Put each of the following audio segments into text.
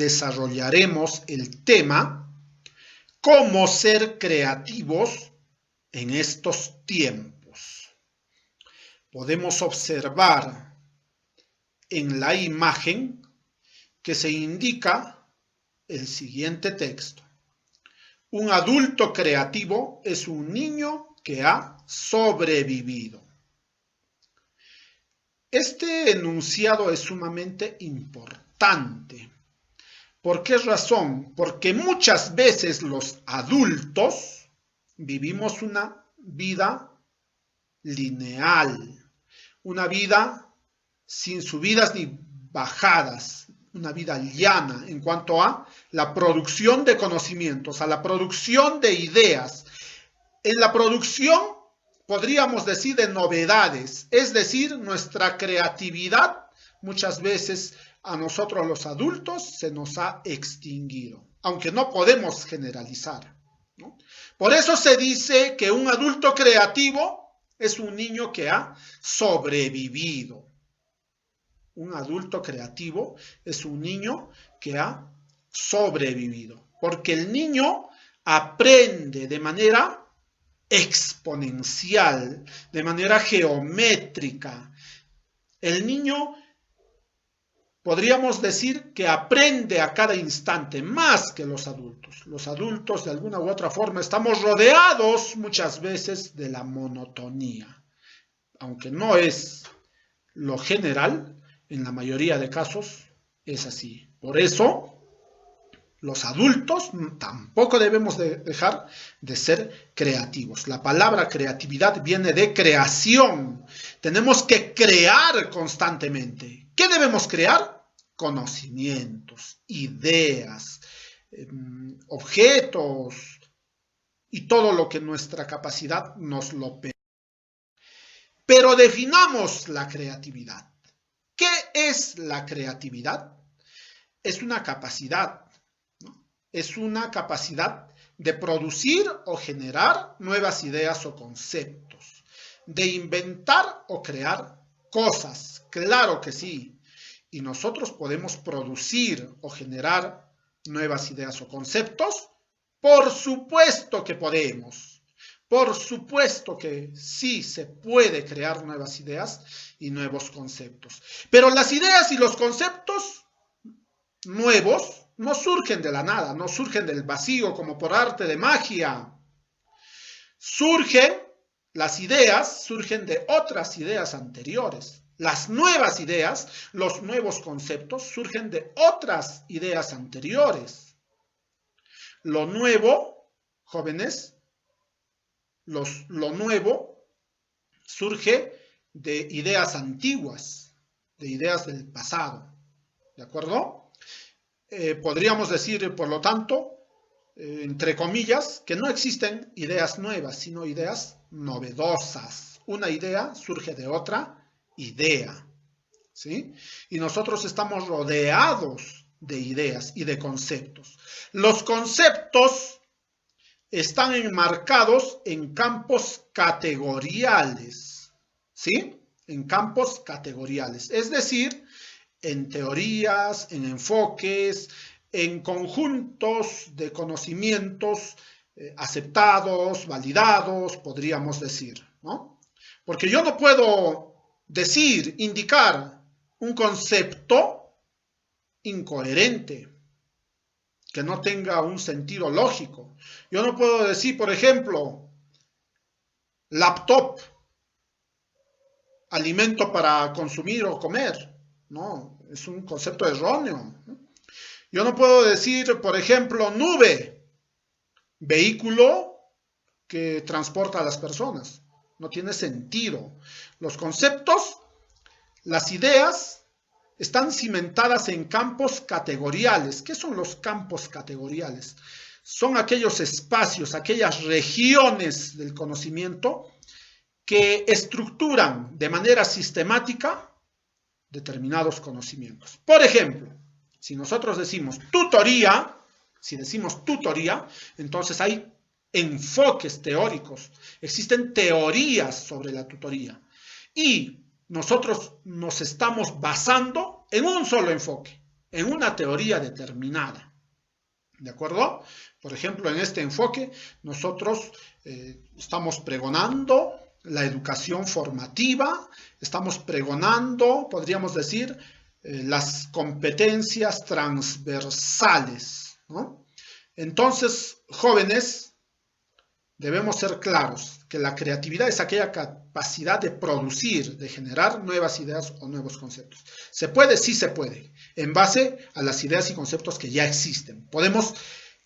desarrollaremos el tema cómo ser creativos en estos tiempos. Podemos observar en la imagen que se indica el siguiente texto. Un adulto creativo es un niño que ha sobrevivido. Este enunciado es sumamente importante. ¿Por qué razón? Porque muchas veces los adultos vivimos una vida lineal, una vida sin subidas ni bajadas, una vida llana en cuanto a la producción de conocimientos, a la producción de ideas. En la producción, podríamos decir, de novedades, es decir, nuestra creatividad muchas veces a nosotros los adultos se nos ha extinguido, aunque no podemos generalizar, ¿no? Por eso se dice que un adulto creativo es un niño que ha sobrevivido. Un adulto creativo es un niño que ha sobrevivido, porque el niño aprende de manera exponencial, de manera geométrica. El niño, podríamos decir que aprende a cada instante más que los adultos. Los adultos, de alguna u otra forma, estamos rodeados muchas veces de la monotonía, aunque no es lo general. En la mayoría de casos es así. Por eso, los adultos tampoco debemos dejar de ser creativos. La palabra creatividad viene de creación. Tenemos que crear constantemente. ¿Qué debemos crear? Conocimientos, ideas, objetos y todo lo que nuestra capacidad nos lo permite. Pero definamos la creatividad. ¿Qué es la creatividad? Es una capacidad, ¿no? Es una capacidad de producir o generar nuevas ideas o conceptos, de inventar o crear cosas, claro que sí. Y nosotros podemos producir o generar nuevas ideas o conceptos, por supuesto que podemos. Por supuesto que sí se puede crear nuevas ideas y nuevos conceptos. Pero las ideas y los conceptos nuevos no surgen de la nada, no surgen del vacío como por arte de magia. Las ideas surgen de otras ideas anteriores. Las nuevas ideas, los nuevos conceptos surgen de otras ideas anteriores. Lo nuevo, jóvenes, lo nuevo surge de ideas antiguas, de ideas del pasado, ¿de acuerdo? Podríamos decir, por lo tanto, entre comillas, que no existen ideas nuevas, sino ideas novedosas. Una idea surge de otra idea, ¿sí? Y nosotros estamos rodeados de ideas y de conceptos. Los conceptos están enmarcados en campos categoriales, ¿sí? En campos categoriales, es decir, en teorías, en enfoques, en conjuntos de conocimientos aceptados, validados, podríamos decir, ¿no? Porque yo no puedo decir, indicar un concepto incoherente, que no tenga un sentido lógico. Yo no puedo decir, por ejemplo, laptop, alimento para consumir o comer. No, es un concepto erróneo. Yo no puedo decir, por ejemplo, nube, vehículo que transporta a las personas. No tiene sentido. Los conceptos, las ideas, están cimentadas en campos categoriales. ¿Qué son los campos categoriales? Son aquellos espacios, aquellas regiones del conocimiento que estructuran de manera sistemática determinados conocimientos. Por ejemplo, si nosotros decimos tutoría, entonces hay enfoques teóricos, existen teorías sobre la tutoría y nosotros nos estamos basando en un solo enfoque. en una teoría determinada. ¿De acuerdo? Por ejemplo, en este enfoque, nosotros estamos pregonando la educación formativa, estamos pregonando, podríamos decir, las competencias transversales, ¿no? Entonces, jóvenes, debemos ser claros que la creatividad es aquella capacidad de producir, de generar nuevas ideas o nuevos conceptos. ¿Se puede? Sí se puede, en base a las ideas y conceptos que ya existen. Podemos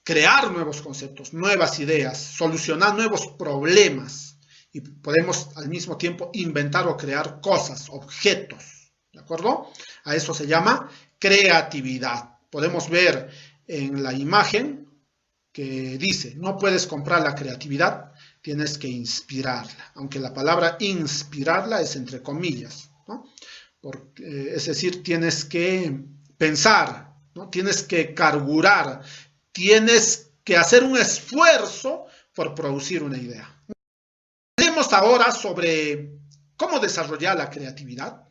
crear nuevos conceptos, nuevas ideas, solucionar nuevos problemas y podemos al mismo tiempo inventar o crear cosas, objetos, ¿de acuerdo? A eso se llama creatividad. Podemos ver en la imagen que dice, no puedes comprar la creatividad, tienes que inspirarla, aunque la palabra inspirarla es entre comillas, ¿no? Es decir, tienes que pensar, ¿no? Tienes que carburar, tienes que hacer un esfuerzo por producir una idea. Hablemos ahora sobre cómo desarrollar la creatividad.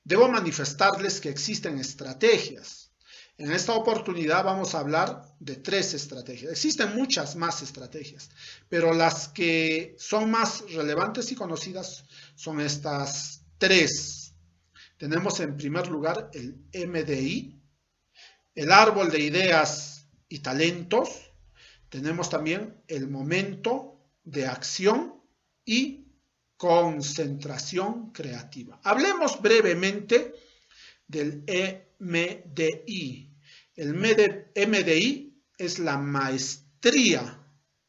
Debo manifestarles que existen estrategias. En esta oportunidad vamos a hablar de 3 estrategias. Existen muchas más estrategias, pero las que son más relevantes y conocidas son estas 3. Tenemos en primer lugar el MDI, el árbol de ideas y talentos. Tenemos también el momento de acción y concentración creativa. Hablemos brevemente del MDI. El MDI es la maestría.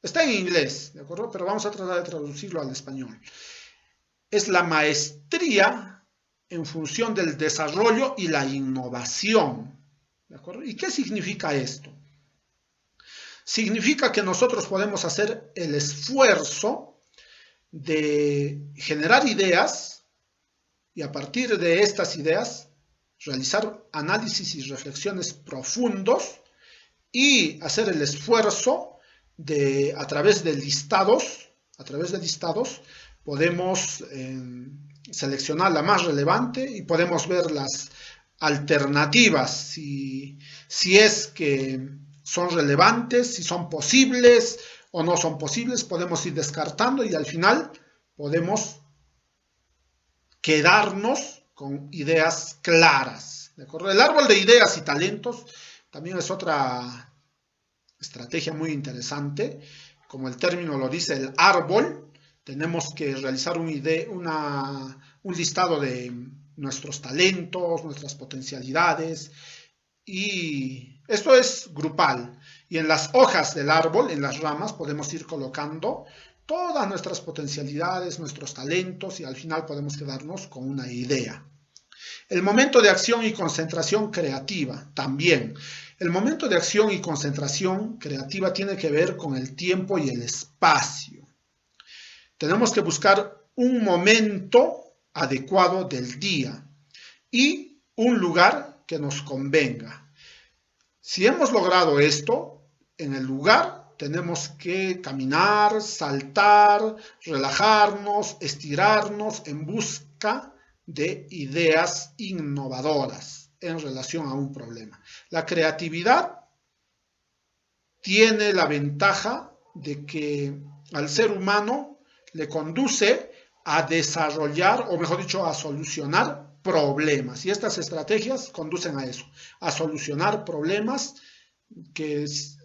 Está en inglés, ¿de acuerdo? Pero vamos a tratar de traducirlo al español. Es la maestría en función del desarrollo y la innovación, ¿de acuerdo? ¿Y qué significa esto? Significa que nosotros podemos hacer el esfuerzo de generar ideas y a partir de estas ideas realizar análisis y reflexiones profundos y hacer el esfuerzo de, a través de listados, podemos seleccionar la más relevante y podemos ver las alternativas, si es que son relevantes, si son posibles o no son posibles, podemos ir descartando y al final podemos quedarnos con ideas claras, ¿de acuerdo? El árbol de ideas y talentos también es otra estrategia muy interesante. Como el término lo dice, el árbol, tenemos que realizar un listado de nuestros talentos, nuestras potencialidades, y esto es grupal. Y en las hojas del árbol, en las ramas, podemos ir colocando todas nuestras potencialidades, nuestros talentos, y al final podemos quedarnos con una idea. El momento de acción y concentración creativa, también. El momento de acción y concentración creativa tiene que ver con el tiempo y el espacio. Tenemos que buscar un momento adecuado del día y un lugar que nos convenga. Si hemos logrado esto, en el lugar tenemos que caminar, saltar, relajarnos, estirarnos en busca de ideas innovadoras en relación a un problema. La creatividad tiene la ventaja de que al ser humano le conduce a desarrollar, o mejor dicho, a solucionar problemas. Y estas estrategias conducen a eso, a solucionar problemas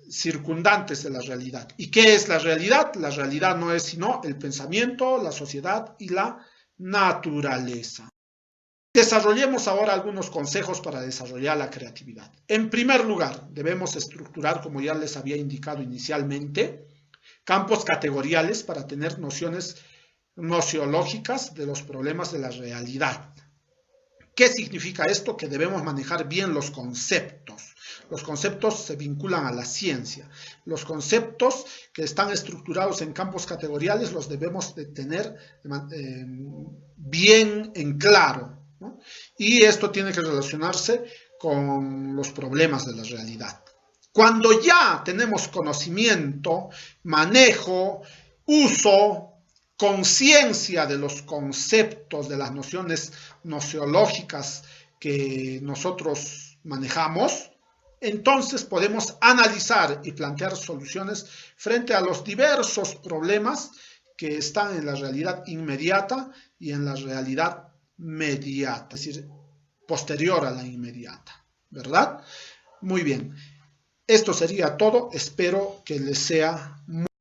circundantes de la realidad. ¿Y qué es la realidad? La realidad no es sino el pensamiento, la sociedad y la naturaleza. Desarrollemos ahora algunos consejos para desarrollar la creatividad. En primer lugar, debemos estructurar, como ya les había indicado inicialmente, campos categoriales para tener nociones nociológicas de los problemas de la realidad. ¿Qué significa esto? Que debemos manejar bien los conceptos. Los conceptos se vinculan a la ciencia. Los conceptos que están estructurados en campos categoriales los debemos de tener bien en claro, ¿no? Y esto tiene que relacionarse con los problemas de la realidad. Cuando ya tenemos conocimiento, manejo, uso, conciencia de los conceptos, de las nociones nociológicas que nosotros manejamos, entonces podemos analizar y plantear soluciones frente a los diversos problemas que están en la realidad inmediata y en la realidad mediata, es decir, posterior a la inmediata, ¿verdad? Muy bien. Esto sería todo. Espero que les sea muy